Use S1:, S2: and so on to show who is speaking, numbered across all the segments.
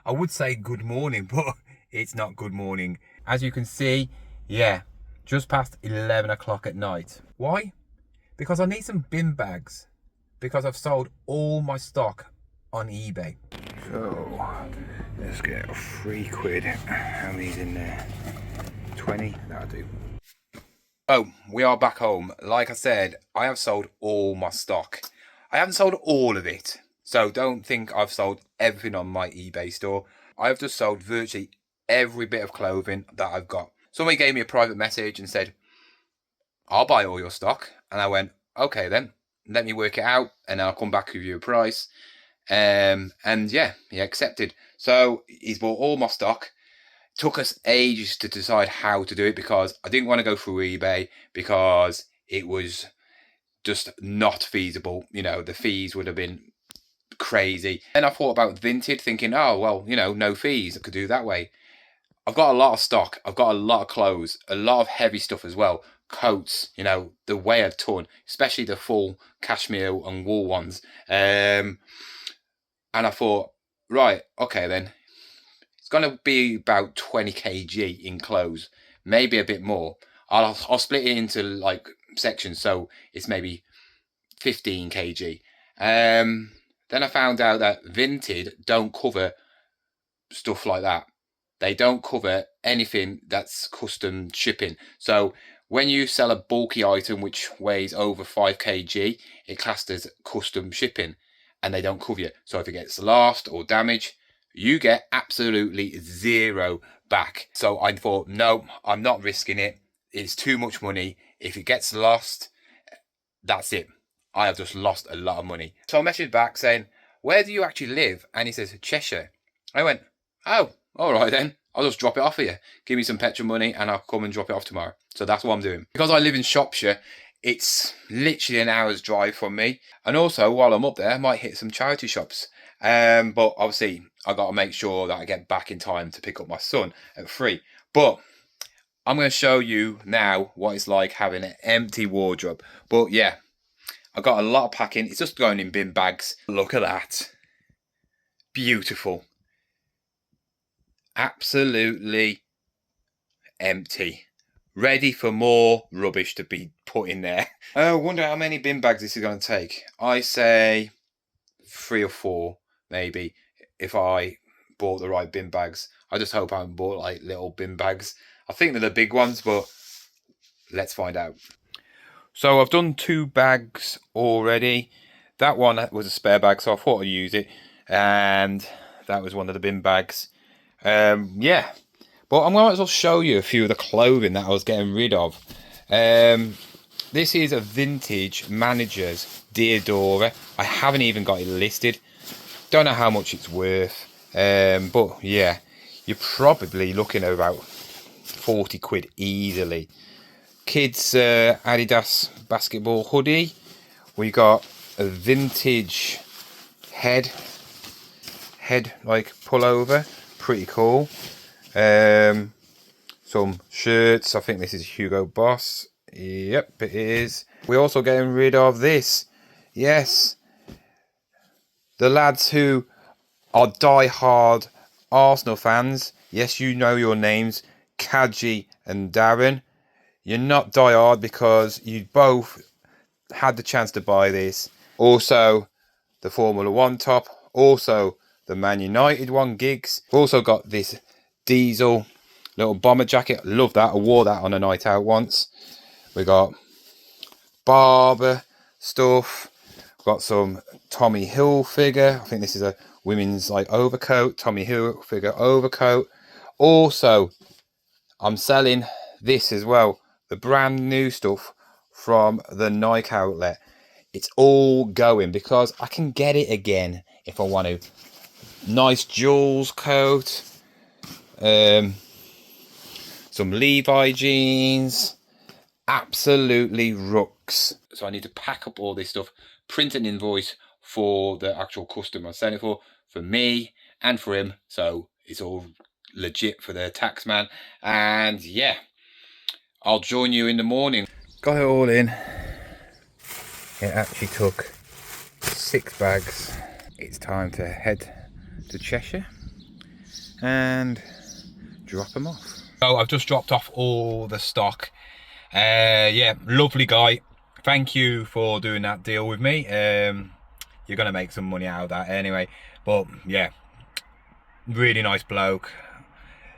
S1: I would say good morning, but it's not good morning. As you can see, yeah, just past 11 o'clock at night. Why? Because I need some bin bags. Because I've sold all my stock on eBay. So, let's get £3. How many's in there? 20? That'll do. Oh, we are back home. Like I said, I have sold all my stock. I haven't sold all of it. So don't think I've sold everything on my eBay store. I've just sold virtually every bit of clothing that I've got. Somebody gave me a private message and said, I'll buy all your stock. And I went, okay then, let me work it out and I'll come back with you a price. And yeah, he accepted. So he's bought all my stock. Took us ages to decide how to do it because I didn't want to go through eBay because it was just not feasible. You know, the fees would have been crazy. Then I thought about Vinted, thinking, oh, well, you know, no fees. I could do that way. I've got a lot of stock. I've got a lot of clothes, a lot of heavy stuff as well. Coats, you know, they weigh a ton, especially the full cashmere and wool ones. And I thought, right, okay then. It's going to be about 20 kg in clothes, maybe a bit more. I'll split it into like sections, so it's maybe 15 kg. Then I found out that Vinted don't cover stuff like that. They don't cover anything that's custom shipping. So when you sell a bulky item which weighs over 5 kg, it classed as custom shipping, and they don't cover you. So if it gets lost or damaged, you get absolutely zero back. So I thought, no, I'm not risking it. It's too much money. If it gets lost, that's it. I have just lost a lot of money. So I messaged back saying, where do you actually live? And he says, Cheshire. I went, oh, all right then. I'll just drop it off for you. Give me some petrol money and I'll come and drop it off tomorrow. So that's what I'm doing. Because I live in Shropshire, it's literally an hour's drive from me. And also, while I'm up there, I might hit some charity shops. But obviously, I got to make sure that I get back in time to pick up my son at 3. But I'm going to show you now what it's like having an empty wardrobe. But yeah, I got a lot of packing. It's just going in bin bags. Look at that. Beautiful. Absolutely empty. Ready for more rubbish to be put in there. I wonder how many bin bags this is going to take. I say 3 or 4, maybe, if I bought the right bin bags. I just hope I haven't bought like little bin bags. I think they're the big ones, but let's find out. So I've done 2 bags already. That one was a spare bag, so I thought I'd use it. And that was one of the bin bags. Yeah. But I'm going to as well show you a few of the clothing that I was getting rid of. This is a vintage manager's Deodora. I haven't even got it listed. Don't know how much it's worth. But yeah, you're probably looking at about 40 quid easily. Kids Adidas basketball hoodie. We got a vintage head like pullover. Pretty cool. Some shirts. I think this is Hugo Boss. Yep, it is. We're also getting rid of this. Yes. The lads who are die-hard Arsenal fans. Yes, you know your names. Kaji and Darren. You're not die-hard because you both had the chance to buy this. Also, the Formula 1 top. Also, the Man United one, Gigs. We've also got this Diesel little bomber jacket. Love that. I wore that on a night out once. We got Barber stuff. We've got some Tommy Hilfiger. I think this is a women's like overcoat. Tommy Hilfiger overcoat. Also, I'm selling this as well. The brand new stuff from the Nike outlet. It's all going because I can get it again if I want to. Nice Jules coat. Some Levi jeans. Absolutely rooks. So I need to pack up all this stuff, print an invoice for the actual customer I'm selling for me and for him. So it's all legit for the tax man. And yeah, I'll join you in the morning. Got it all in. It actually took 6 bags. It's time to head to Cheshire and drop them off. So I've just dropped off all the stock. Yeah, lovely guy. Thank you for doing that deal with me. You're gonna make some money out of that anyway. But yeah, really nice bloke.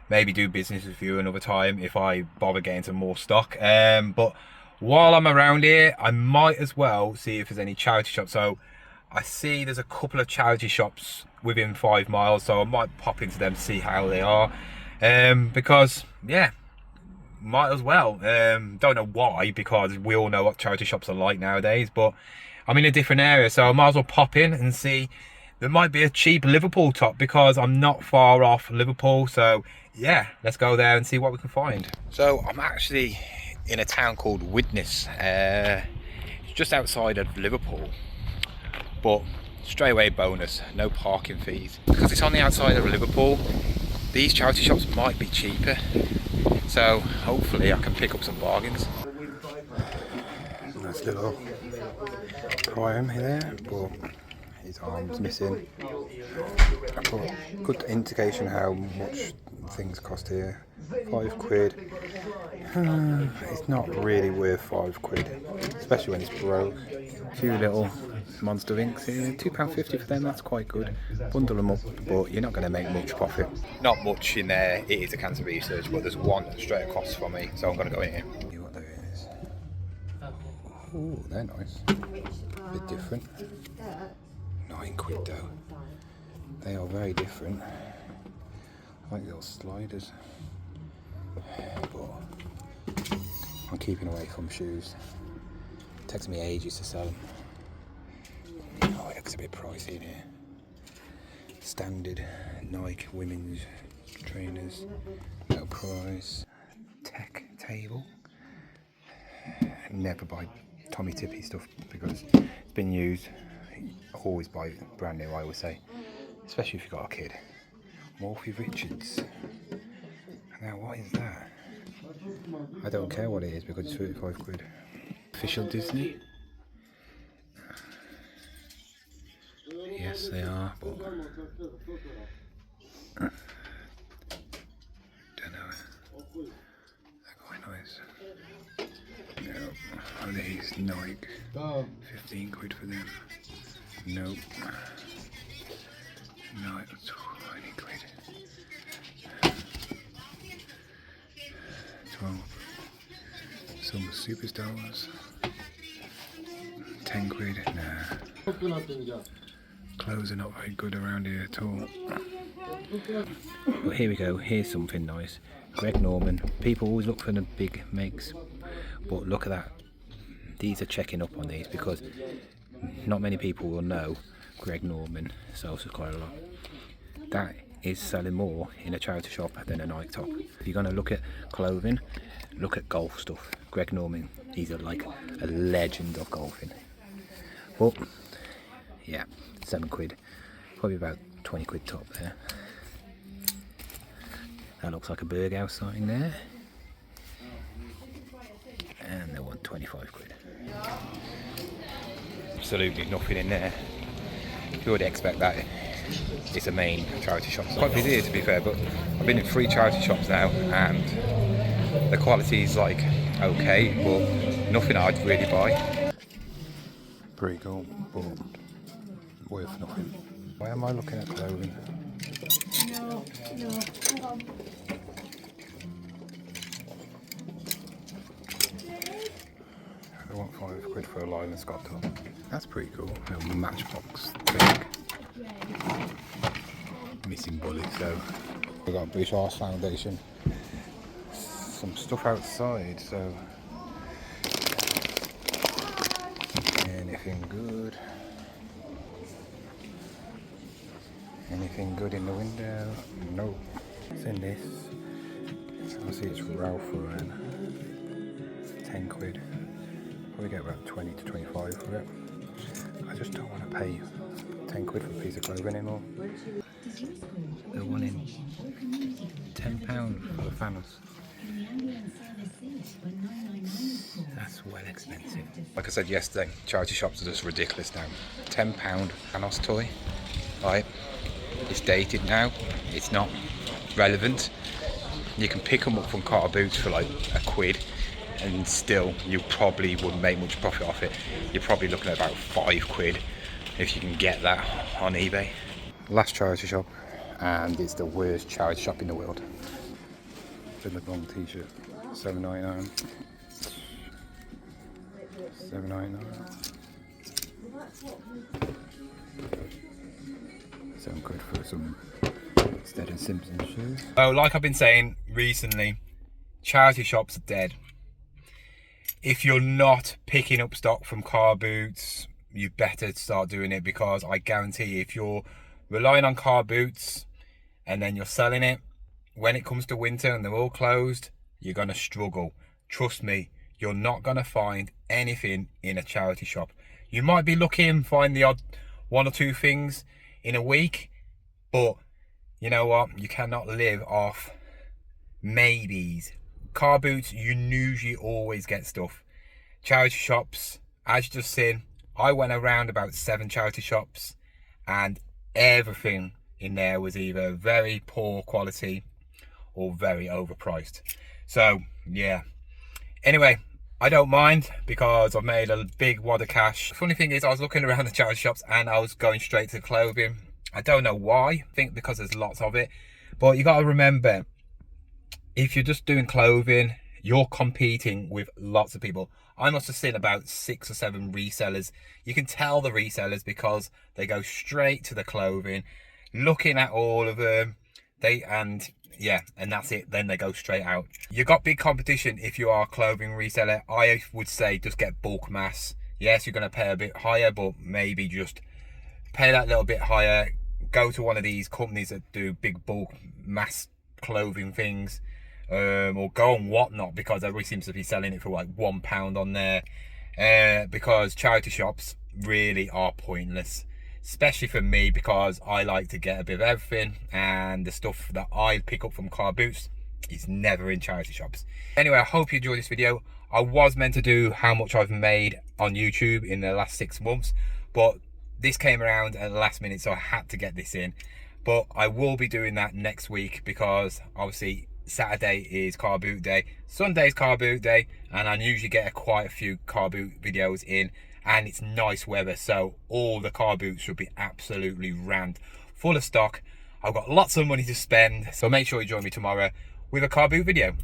S1: Maybe do business with you another time if I bother getting some more stock. But while I'm around here, I might as well see if there's any charity shops. So I see there's a couple of charity shops within 5 miles, so I might pop into them to see how they are. Because yeah, might as well. Don't know why, because we all know what charity shops are like nowadays, but I'm in a different area, so I might as well pop in and see. There might be a cheap Liverpool top because I'm not far off Liverpool. So yeah, let's go there and see what we can find. So I'm actually in a town called Widnes. It's just outside of Liverpool, but straight away bonus, no parking fees. Because it's on the outside of Liverpool, these charity shops might be cheaper. So hopefully I can pick up some bargains. Nice little prime here, but his arm's missing. I've got good indication how much things cost here. £5. It's not really worth £5, especially when it's broke. A few little monster inks here, £2.50 for them, that's quite good. Bundle them up, but you're not going to make much profit. Not much in there, it is a cancer research, but there's one straight across from me, so I'm going to go in here. See what there is. Oh, they're nice. A bit different. £9 though. They are very different. I like little sliders, but I'm keeping away from shoes. It takes me ages to sell them. Oh, it looks a bit pricey in here. Standard Nike women's trainers, no price. Tech table. Never buy Tommy Tippy stuff because it's been used. Always buy brand new, I would say, especially if you've got a kid. Morphy Richards. Now what is that? I don't care what it is because it's £35. Official Disney. Yes, they are, but don't know. They're quite nice. No, are these Nike? £15 for them. Nope. No, it's £20. 12. Some superstars. £10. Nah. Clothes are not very good around here at all. Well, here we go. Here's something nice. Greg Norman. People always look for the big makes, but look at that. These are checking up on these because not many people will know Greg Norman sells for quite a lot. That is selling more in a charity shop than a Nike top. If you're going to look at clothing, look at golf stuff. Greg Norman, he's like a legend of golfing. But yeah, £7, probably about £20 top there. That looks like a Berghaus sign there, and they want £25. Absolutely nothing in there. You would expect that. It's a main charity shop. It's quite busy here, to be fair, but I've been in 3 charity shops now, and the quality is like okay, but nothing I'd really buy. Pretty cool, but worth nothing. Why am I looking at clothing?
S2: No.
S1: I want £5 for a Lyle and Scott top. That's pretty cool. A matchbox thing. Missing bullet, so we've got a British Arts Foundation. Some stuff outside, so anything good? Anything good in the window? No. What's in this? I see it's Ralph Lauren. £10. Probably get about 20 to 25 for it. I just don't want to pay £10 for a piece of clothing anymore. They're wanting £10 for the Thanos. That's well expensive. Like I said yesterday, charity shops are just ridiculous now. £10 Thanos toy, right? It's dated now. It's not relevant. You can pick them up from car boots for like £1, and still you probably wouldn't make much profit off it. You're probably looking at about £5 if you can get that on eBay. Last charity shop, and it's the worst charity shop in the world. For the wrong t-shirt, £7.99. £7.99. £7 for some Stead and Simpson shoes. So, like I've been saying recently, charity shops are dead. If you're not picking up stock from car boots, you better start doing it, because I guarantee if you're relying on car boots and then you're selling it, when it comes to winter and they're all closed, you're going to struggle. Trust me, you're not going to find anything in a charity shop. You might be lucky and find the odd one or two things in a week, but you know what? You cannot live off maybes. Car boots, you usually always get stuff. Charity shops, as you just seen, I went around about 7 charity shops and everything in there was either very poor quality or very overpriced. So yeah, anyway, I don't mind because I've made a big wad of cash. Funny thing is, I was looking around the charity shops and I was going straight to clothing. I don't know why. I think because there's lots of it, but you got to remember, if you're just doing clothing, you're competing with lots of people. I must have seen about 6 or 7 resellers. You can tell the resellers because they go straight to the clothing, looking at all of them. And that's it. Then they go straight out. You got big competition if you are a clothing reseller. I would say just get bulk mass. Yes, you're going to pay a bit higher, but maybe just pay that little bit higher. Go to one of these companies that do big bulk mass clothing things. Or go on Whatnot, because everybody seems to be selling it for like £1 on there. Because charity shops really are pointless, especially for me, because I like to get a bit of everything, and the stuff that I pick up from car boots is never in charity shops. Anyway, I hope you enjoyed this video. I was meant to do how much I've made on YouTube in the last 6 months, but this came around at the last minute, so I had to get this in. But I will be doing that next week, because obviously Saturday is car boot day, Sunday's car boot day, and I usually get quite a few car boot videos in, and it's nice weather, so all the car boots should be absolutely rammed full of stock. I've got lots of money to spend, so make sure you join me tomorrow with a car boot video.